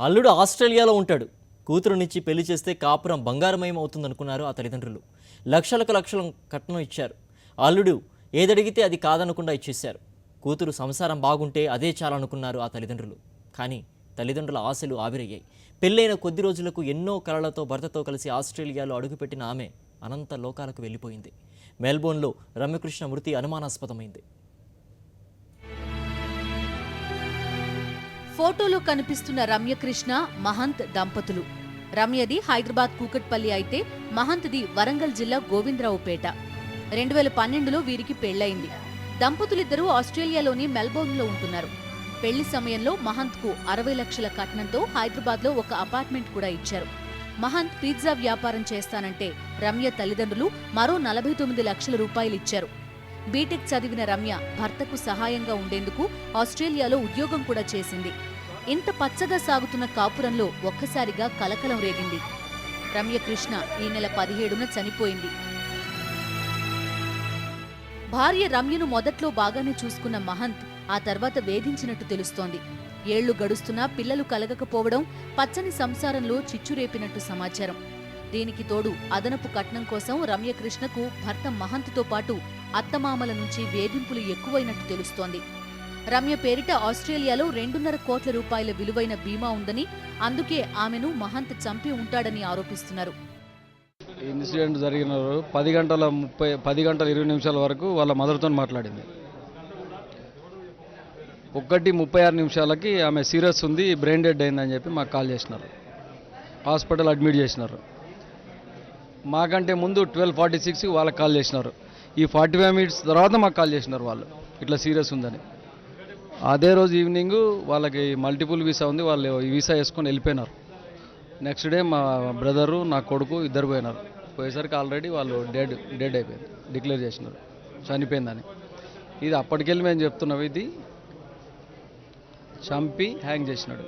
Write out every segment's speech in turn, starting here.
అల్లుడు ఆస్ట్రేలియాలో ఉంటాడు. కూతురునిచ్చి పెళ్లి చేస్తే కాపురం బంగారమయం అవుతుందనుకున్నారు ఆ తల్లిదండ్రులు. లక్షలకు లక్షల కట్నం ఇచ్చారు. అల్లుడు ఏదడిగితే అది కాదనకుండా ఇచ్చేశారు. కూతురు సంసారం బాగుంటే అదే చాలనుకున్నారు ఆ తల్లిదండ్రులు. కానీ తల్లిదండ్రుల ఆశలు ఆవిరయ్యాయి. పెళ్ళైన కొద్ది రోజులకు ఎన్నో కలలతో భర్తతో కలిసి ఆస్ట్రేలియాలో అడుగుపెట్టిన ఆమె అనంత లోకాలకు వెళ్ళిపోయింది. మెల్బోర్న్లో రమ్యకృష్ణ మృతి అనుమానాస్పదమైంది. ఫోటోలో కనిపిస్తున్న రమ్యకృష్ణ మహంత్ దంపతులు. రమ్యది హైదరాబాద్ కూకట్పల్లి అయితే మహంత్ది వరంగల్ జిల్లా గోవిందరావుపేట. 2012లో వీరికి పెళ్లైంది. దంపతులిద్దరూ ఆస్ట్రేలియాలోని మెల్బోర్న్లో ఉంటున్నారు. పెళ్లి సమయంలో మహంత్కు 60 లక్షల కట్నంతో హైదరాబాద్లో ఒక అపార్ట్మెంట్ కూడా ఇచ్చారు. మహంత్ పిజ్జా వ్యాపారం చేస్తానంటే రమ్య తల్లిదండ్రులు మరో 49 లక్షల రూపాయలు ఇచ్చారు. బీటెక్ చదివిన రమ్య భర్తకు సహాయంగా ఉండేందుకు ఆస్ట్రేలియాలో ఉద్యోగం కూడా చేసింది. ఇంత పచ్చగా సాగుతున్న కాపురంలో ఒక్కసారిగా కలకలం రేగింది. రమ్యకృష్ణ ఈ నెల 17న చనిపోయింది. భార్య రమ్యను మొదట్లో బాగానే చూసుకున్న మహంత్ ఆ తర్వాత వేధించినట్టు తెలుస్తోంది. ఏళ్లు గడుస్తున్నా పిల్లలు కలగకపోవడం పచ్చని సంసారంలో చిచ్చురేపినట్టు సమాచారం. దీనికి తోడు అదనపు కట్నం కోసం రమ్యకృష్ణకు భర్త మహంత్తో పాటు అత్తమామల నుంచి వేధింపులు ఎక్కువైనట్టు తెలుస్తోంది. రమ్య పేరిట ఆస్ట్రేలియాలో 2.5 కోట్ల రూపాయల విలువైన బీమా ఉందని, అందుకే ఆమెను మహంత్ చంపి ఉంటాడని ఆరోపిస్తున్నారు. ఇన్సిడెంట్ జరిగిన 10 గంటల 20 నిమిషాల వరకు వాళ్ళ మదర్తో మాట్లాడింది. 1:36 నిమిషాలకి ఆమె సీరియస్ ఉంది, బ్రెయిన్ డెడ్ అయిందని చెప్పి మాకు కాల్ చేసినారు. హాస్పిటల్ అడ్మిట్ చేసినారు. మాకంటే ముందు 12:46 వాళ్ళకి కాల్ చేసినారు. ఈ 45 మినిట్స్ తర్వాత మాకు కాల్ చేసినారు వాళ్ళు ఇట్లా సీరియస్ ఉందని. అదే రోజు ఈవినింగ్ వాళ్ళకి మల్టిపుల్ వీసా ఉంది, వాళ్ళు ఈ వీసా వేసుకొని వెళ్ళిపోయినారు. నెక్స్ట్ డే మా బ్రదరు నా కొడుకు ఇద్దరు పోయినారు. పోయేసరికి ఆల్రెడీ వాళ్ళు డెడ్ అయిపోయింది, డిక్లేర్ చేసినారు చనిపోయిందని. ఇది అప్పటికెళ్ళి మేము చెప్తున్నాం, ఇది చంపి హ్యాంగ్ చేసినాడు.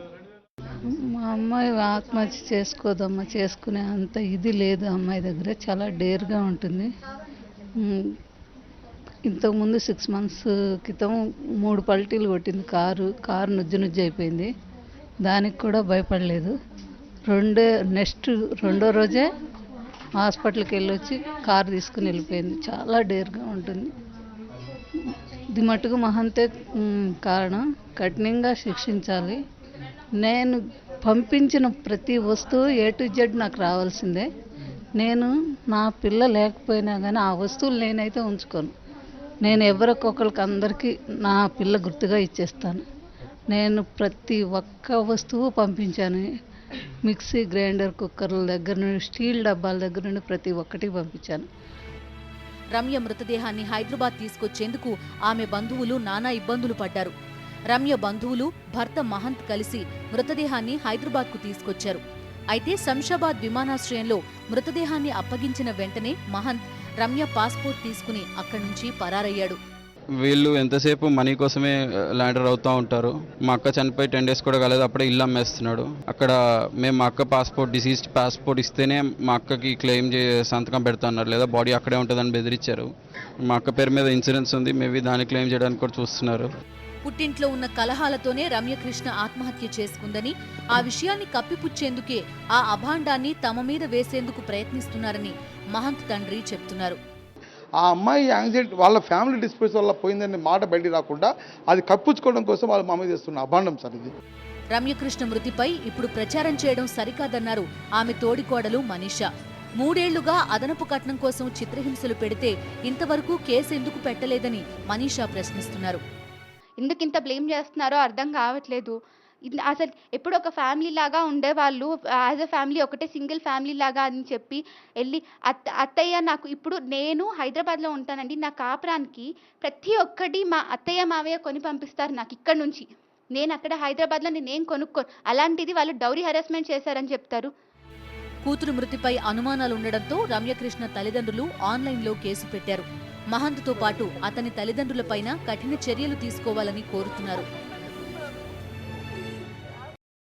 మా అమ్మాయి ఆత్మహత్య చేసుకోదమ్మా, చేసుకునే అంత ఇది లేదు అమ్మాయి దగ్గర. చాలా డేర్గా ఉంటుంది. ఇంతకుముందు 6 మంత్స్ క్రితం 3 పల్టీలు కొట్టింది. కారు నుజ్జు అయిపోయింది. దానికి కూడా భయపడలేదు. రెండో రోజే హాస్పిటల్కి వెళ్ళొచ్చి కారు తీసుకుని వెళ్ళిపోయింది. చాలా డేర్గా ఉంటుంది. ఇది మటుకు మహంతే కారణం. కఠినంగా శిక్షించాలి. నేను పంపించిన ప్రతి వస్తువు A to Z నాకు రావాల్సిందే. నేను నా పిల్ల లేకపోయినా కానీ ఆ వస్తువులు నేనైతే ఉంచుకోను. నేను ఎవరికొకరికి అందరికీ నా పిల్ల గుర్తుగా ఇచ్చేస్తాను. నేను ప్రతి ఒక్క వస్తువు పంపించాను. మిక్సీ, గ్రైండర్, కుక్కర్ల దగ్గర నుండి స్టీల్ డబ్బాల దగ్గర నుండి ప్రతి ఒక్కటి పంపించాను. రమ్య మృతదేహాన్ని హైదరాబాద్ తీసుకొచ్చేందుకు ఆమె బంధువులు నానా ఇబ్బందులు పడ్డారు. రమ్య బంధువులు భర్త మహంత్ కలిసి మృతదేహాన్ని హైదరాబాద్కు తీసుకొచ్చారు. అయితే శంషాబాద్ విమానాశ్రయంలో మృతదేహాన్ని అప్పగించిన వెంటనే మహంత్ రమ్య పాస్పోర్ట్ తీసుకుని అక్కడి నుంచి పరారయ్యాడు. వీళ్ళు ఎంతసేపు మనీ కోసమే ల్యాండర్ అవుతూ ఉంటారు. మా అక్క చనిపోయి 10 days కూడా కాలేదు, అప్పుడే ఇల్లు అమ్మేస్తున్నాడు. అక్కడ మేము మా అక్క పాస్పోర్ట్, డిసీజ్డ్ పాస్పోర్ట్ ఇస్తేనే మా అక్కకి క్లెయిమ్ సంతకం పెడుతున్నారు, లేదా బాడీ అక్కడే ఉంటుందని బెదిరించారు. మా అక్క పేరు మీద ఇన్సూరెన్స్ ఉంది, మేబీ దాన్ని క్లెయిమ్ చేయడానికి కూడా చూస్తున్నారు. పుట్టింట్లో ఉన్న కలహాలతోనే రమ్యకృష్ణ ఆత్మహత్య చేసుకుందని, ఆ విషయాన్ని కప్పిపుచ్చేందుకే ఆ అభాండాన్ని తమ మీద వేసేందుకు ప్రయత్నిస్తున్నారని మహంత్ తండ్రి చెప్తున్నారు. ఆ అమ్మాయి యాంగ్జైటీ వాళ్ళ ఫ్యామిలీ డిస్ప్యూట్స్ వల్ల పోయిందనే మాట బయటికి రాకుండా అది కప్పించుకోవడం కోసం వాళ్ళు మా మీద చేస్తున్న అభాండం సార్ ఇది. రమ్యకృష్ణ మృతిపై ఇప్పుడు ప్రచారం చేయడం సరికాదన్నారు ఆమె తోడికోడలు మనీషా. 3 ఏళ్లుగా అదనపు కట్నం కోసం చిత్రహింసలు పెడితే ఇంతవరకు కేసు ఎందుకు పెట్టలేదని మనీషా ప్రశ్నిస్తున్నారు. ఎందుకింత బ్లేమ్ చేస్తున్నారో అర్థం కావట్లేదు. అసలు ఎప్పుడు ఒక ఫ్యామిలీ లాగా ఉండేవాళ్ళు, యాజ్ అ ఫ్యామిలీ ఒకటే సింగిల్ ఫ్యామిలీ లాగా అని చెప్పి వెళ్ళి అత్తయ్య నాకు ఇప్పుడు నేను హైదరాబాద్లో ఉంటానండి, నా కాపురానికి ప్రతి ఒక్కటి మా అత్తయ్య మావయ్య కొని పంపిస్తారు నాకు ఇక్కడ నుంచి. నేను అక్కడ హైదరాబాద్లో నేనేం కొనుక్కోను. అలాంటిది వాళ్ళు డౌరీ హెరాస్మెంట్ చేశారని చెప్తారు. కూతురు మృతిపై అనుమానాలుండడంతో రమ్యకృష్ణ తల్లిదండ్రులు ఆన్లైన్లో కేసు పెట్టారు. మహంత్తో పాటు అతని తల్లిదండ్రులపైన కఠిన చర్యలు తీసుకోవాలని కోరుతున్నారు.